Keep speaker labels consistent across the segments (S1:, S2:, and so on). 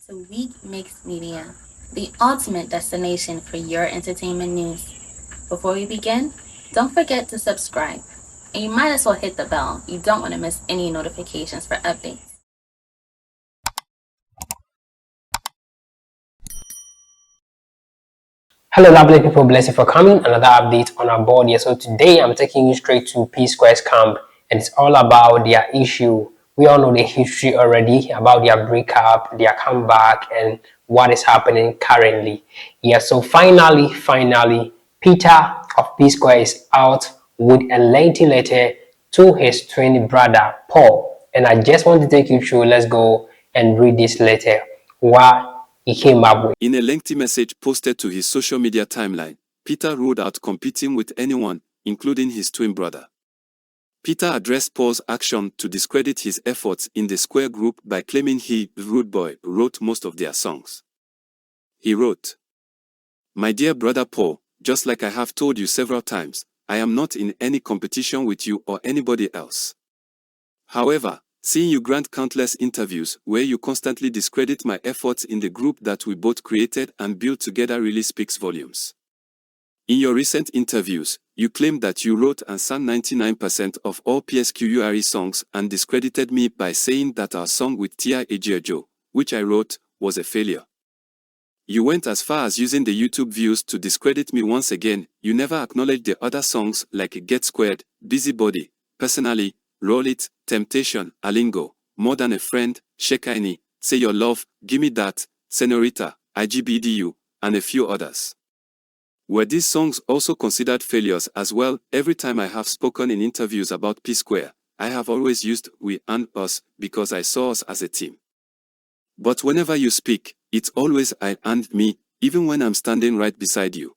S1: to Week Mix Media, the ultimate destination for your entertainment news. Before we begin, don't forget to subscribe. And you might as well hit the bell. You don't want to miss any notifications for updates.
S2: Hello lovely people, bless you for coming. Another update on our board here. So today I'm taking you straight to P-Square's camp, and it's all about their issue. We all know the history already about their breakup, their comeback, and what is happening currently. Yeah, so finally, Peter of P-Square is out with a lengthy letter to his twin brother Paul. And I just want to take you through. Let's go and read this letter. What he came up with.
S3: In a lengthy message posted to his social media timeline, Peter ruled out competing with anyone, including his twin brother. Peter addressed Paul's action to discredit his efforts in the Square group by claiming he, Rudeboy, wrote most of their songs. He wrote, "My dear brother Paul, just like I have told you several times, I am not in any competition with you or anybody else. However, seeing you grant countless interviews where you constantly discredit my efforts in the group that we both created and built together really speaks volumes. In your recent interviews, you claimed that you wrote and sang 99% of all PSQUARE songs and discredited me by saying that our song with Tia Ejiojo, which I wrote, was a failure. You went as far as using the YouTube views to discredit me once again. You never acknowledged the other songs like Get Squared, Busybody, Personally, Roll It, Temptation, Alingo, More Than a Friend, Shekaini, Say Your Love, Gimme That, Senorita, IGBDU, and a few others. Were these songs also considered failures as well? Every time I have spoken in interviews about P-Square, I have always used we and us because I saw us as a team. But whenever you speak, it's always I and me, even when I'm standing right beside you.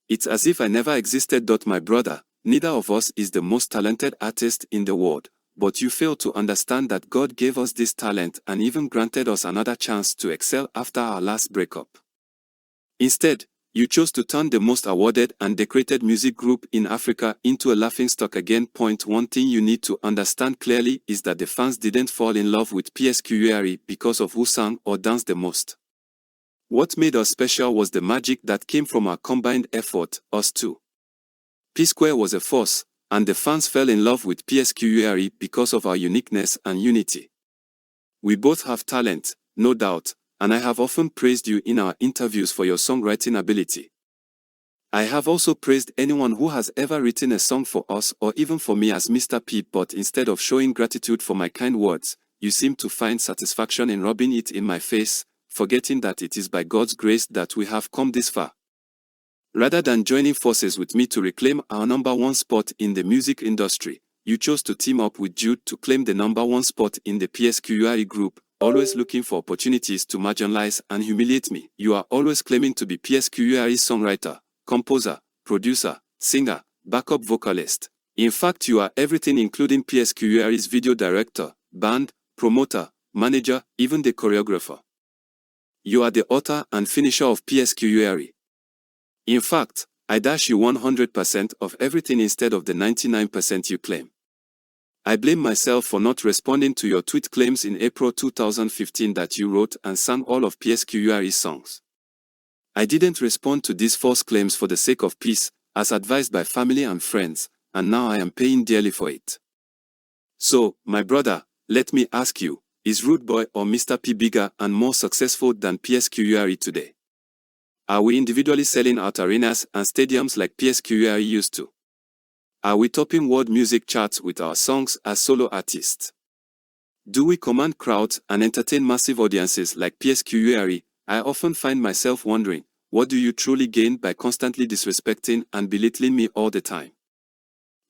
S3: It's as if I never existed. My brother, neither of us is the most talented artist in the world, but you fail to understand that God gave us this talent and even granted us another chance to excel after our last breakup. Instead, you chose to turn the most awarded and decorated music group in Africa into a laughingstock again. One thing you need to understand clearly is that the fans didn't fall in love with PSQUARE because of who sang or danced the most. What made us special was the magic that came from our combined effort, us two. P-Square was a force, and the fans fell in love with PSQUARE because of our uniqueness and unity. We both have talent, no doubt, and I have often praised you in our interviews for your songwriting ability. I have also praised anyone who has ever written a song for us or even for me as Mr. P, but instead of showing gratitude for my kind words, you seem to find satisfaction in rubbing it in my face, forgetting that it is by God's grace that we have come this far. Rather than joining forces with me to reclaim our #1 spot in the music industry, you chose to team up with Jude to claim the #1 spot in the PSQUARE group, always looking for opportunities to marginalize and humiliate me. You are always claiming to be PSQUARE's songwriter, composer, producer, singer, backup vocalist. In fact, you are everything, including PSQUARE's video director, band, promoter, manager, even the choreographer. You are the author and finisher of PSQUARE. In fact, I dash you 100% of everything instead of the 99% you claim. I blame myself for not responding to your tweet claims in April 2015 that you wrote and sang all of PSQUARE's songs. I didn't respond to these false claims for the sake of peace, as advised by family and friends, and now I am paying dearly for it. So, my brother, let me ask you, is Rudeboy or Mr. P bigger and more successful than PSQUARE today? Are we individually selling out arenas and stadiums like PSQUARE used to? Are we topping world music charts with our songs as solo artists? Do we command crowds and entertain massive audiences like PSQUARE? I often find myself wondering, what do you truly gain by constantly disrespecting and belittling me all the time?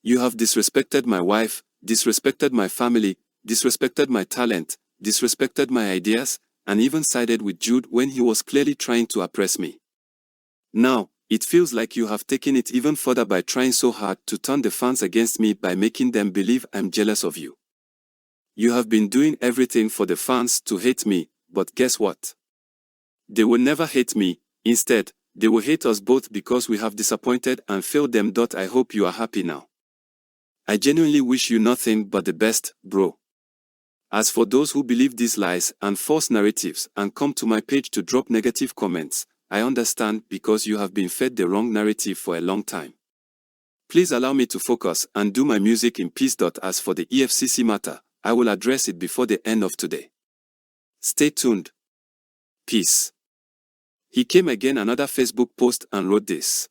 S3: You have disrespected my wife, disrespected my family, disrespected my talent, disrespected my ideas, and even sided with Jude when he was clearly trying to oppress me. Now, it feels like you have taken it even further by trying so hard to turn the fans against me by making them believe I'm jealous of you. You have been doing everything for the fans to hate me, but guess what? They will never hate me. Instead, they will hate us both because we have disappointed and failed them. I hope you are happy now. I genuinely wish you nothing but the best, bro. As for those who believe these lies and false narratives and come to my page to drop negative comments, I understand because you have been fed the wrong narrative for a long time. Please allow me to focus and do my music in peace. As for the EFCC matter, I will address it before the end of today. Stay tuned. Peace. He came again another Facebook post and wrote this.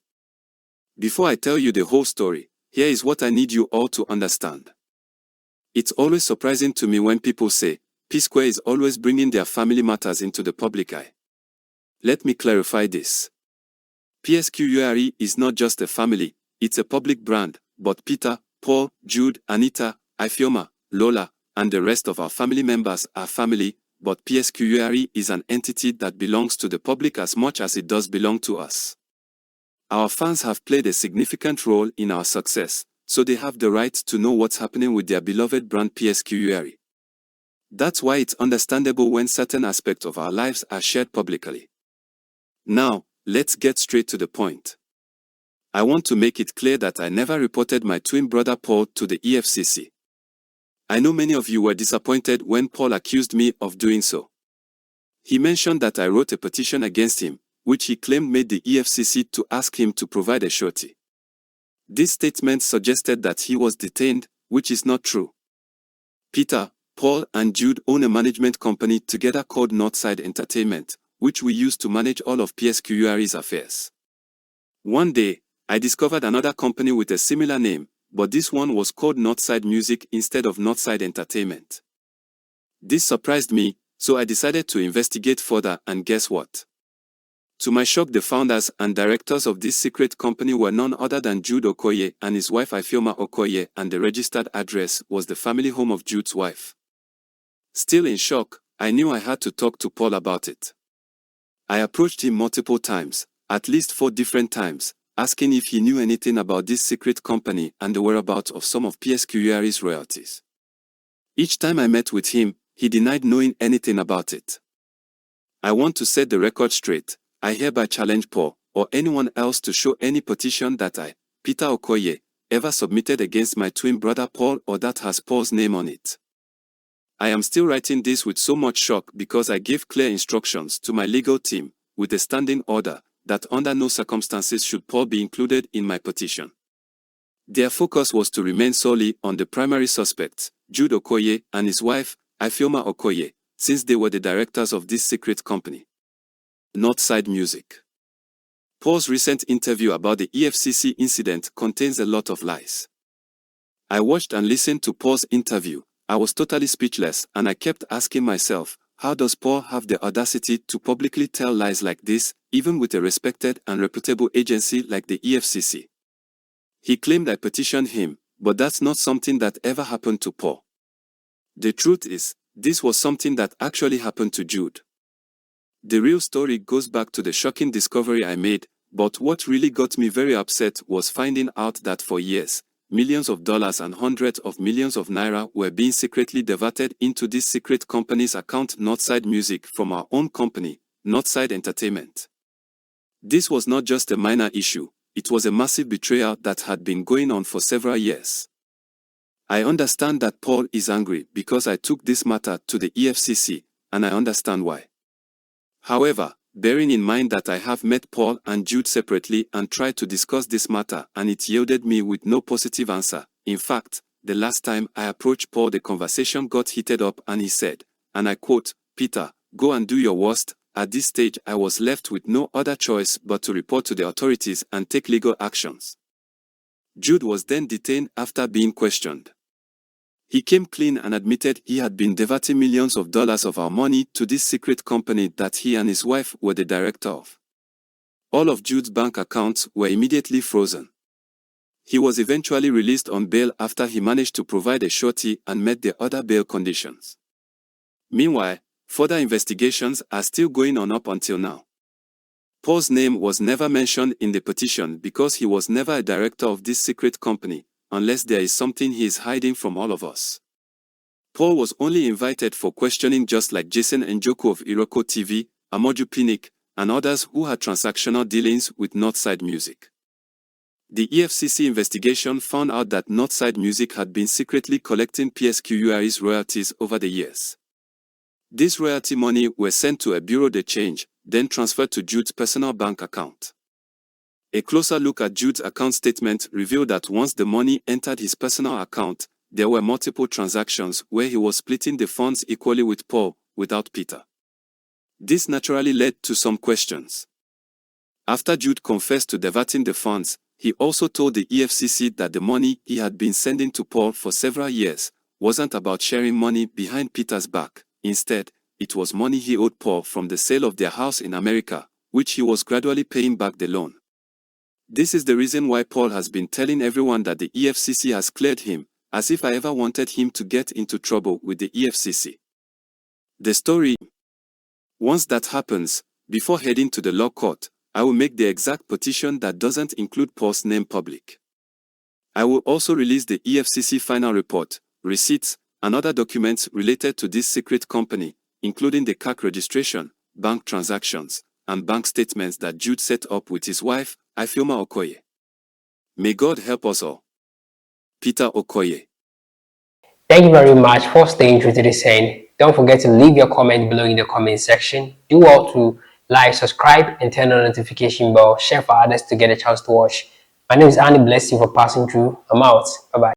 S3: Before I tell you the whole story, here is what I need you all to understand. It's always surprising to me when people say, PSQUARE is always bringing their family matters into the public eye. Let me clarify this. PSQUARE is not just a family, it's a public brand, but Peter, Paul, Jude, Anita, Ifeoma, Lola, and the rest of our family members are family, but PSQUARE is an entity that belongs to the public as much as it does belong to us. Our fans have played a significant role in our success, so they have the right to know what's happening with their beloved brand PSQUARE. That's why it's understandable when certain aspects of our lives are shared publicly. Now, let's get straight to the point. I want to make it clear that I never reported my twin brother Paul to the EFCC. I know many of you were disappointed when Paul accused me of doing so. He mentioned that I wrote a petition against him, which he claimed made the EFCC to ask him to provide a surety. This statement suggested that he was detained, which is not true. Peter, Paul, and Jude own a management company together called Northside Entertainment, which we use to manage all of PSQUARE's affairs. One day, I discovered another company with a similar name, but this one was called Northside Music instead of Northside Entertainment. This surprised me, so I decided to investigate further, and guess what? To my shock, the founders and directors of this secret company were none other than Jude Okoye and his wife Ifeoma Okoye, and the registered address was the family home of Jude's wife. Still in shock, I knew I had to talk to Paul about it. I approached him multiple times, at least 4 different times, asking if he knew anything about this secret company and the whereabouts of some of PSQUARE's royalties. Each time I met with him, he denied knowing anything about it. I want to set the record straight. I hereby challenge Paul, or anyone else, to show any petition that I, Peter Okoye, ever submitted against my twin brother Paul or that has Paul's name on it. I am still writing this with so much shock because I gave clear instructions to my legal team, with a standing order, that under no circumstances should Paul be included in my petition. Their focus was to remain solely on the primary suspects, Jude Okoye and his wife, Ifeoma Okoye, since they were the directors of this secret company. Northside Music. Paul's recent interview about the EFCC incident contains a lot of lies. I watched and listened to Paul's interview. I was totally speechless, and I kept asking myself, how does Paul have the audacity to publicly tell lies like this, even with a respected and reputable agency like the EFCC? He claimed I petitioned him, but that's not something that ever happened to Paul. The truth is, this was something that actually happened to Jude. The real story goes back to the shocking discovery I made, but what really got me very upset was finding out that for years, millions of dollars and hundreds of millions of naira were being secretly diverted into this secret company's account, Northside Music, from our own company, Northside Entertainment. This was not just a minor issue, it was a massive betrayal that had been going on for several years. I understand that Paul is angry because I took this matter to the EFCC, and I understand why. However, bearing in mind that I have met Paul and Jude separately and tried to discuss this matter, and it yielded me with no positive answer. In fact, the last time I approached Paul, the conversation got heated up and he said, and I quote, "Peter, go and do your worst." At this stage, I was left with no other choice but to report to the authorities and take legal actions. Jude was then detained after being questioned. He came clean and admitted he had been diverting millions of dollars of our money to this secret company that he and his wife were the director of. All of Jude's bank accounts were immediately frozen. He was eventually released on bail after he managed to provide a surety and met the other bail conditions. Meanwhile, further investigations are still going on up until now. Paul's name was never mentioned in the petition because he was never a director of this secret company, unless there is something he is hiding from all of us. Paul was only invited for questioning, just like Jason Njoku of Iroko TV, Amoju Pinnick, and others who had transactional dealings with Northside Music. The EFCC investigation found out that Northside Music had been secretly collecting PSQUARE's royalties over the years. This royalty money were sent to a bureau de change, then transferred to Jude's personal bank account. A closer look at Jude's account statement revealed that once the money entered his personal account, there were multiple transactions where he was splitting the funds equally with Paul, without Peter. This naturally led to some questions. After Jude confessed to diverting the funds, he also told the EFCC that the money he had been sending to Paul for several years wasn't about sharing money behind Peter's back. Instead, it was money he owed Paul from the sale of their house in America, which he was gradually paying back the loan. This is the reason why Paul has been telling everyone that the EFCC has cleared him, as if I ever wanted him to get into trouble with the EFCC. The story: once that happens, before heading to the law court, I will make the exact petition that doesn't include Paul's name public. I will also release the EFCC final report, receipts, and other documents related to this secret company, including the CAC registration, bank transactions, and bank statements that Jude set up with his wife, Ifeoma Okoye. May God help us all. Peter Okoye.
S2: Thank you very much for staying true to this end. Don't forget to leave your comment below in the comment section. Do all to like, subscribe, and turn on the notification bell. Share for others to get a chance to watch. My name is Annie. Bless you for passing through. I'm out. Bye-bye.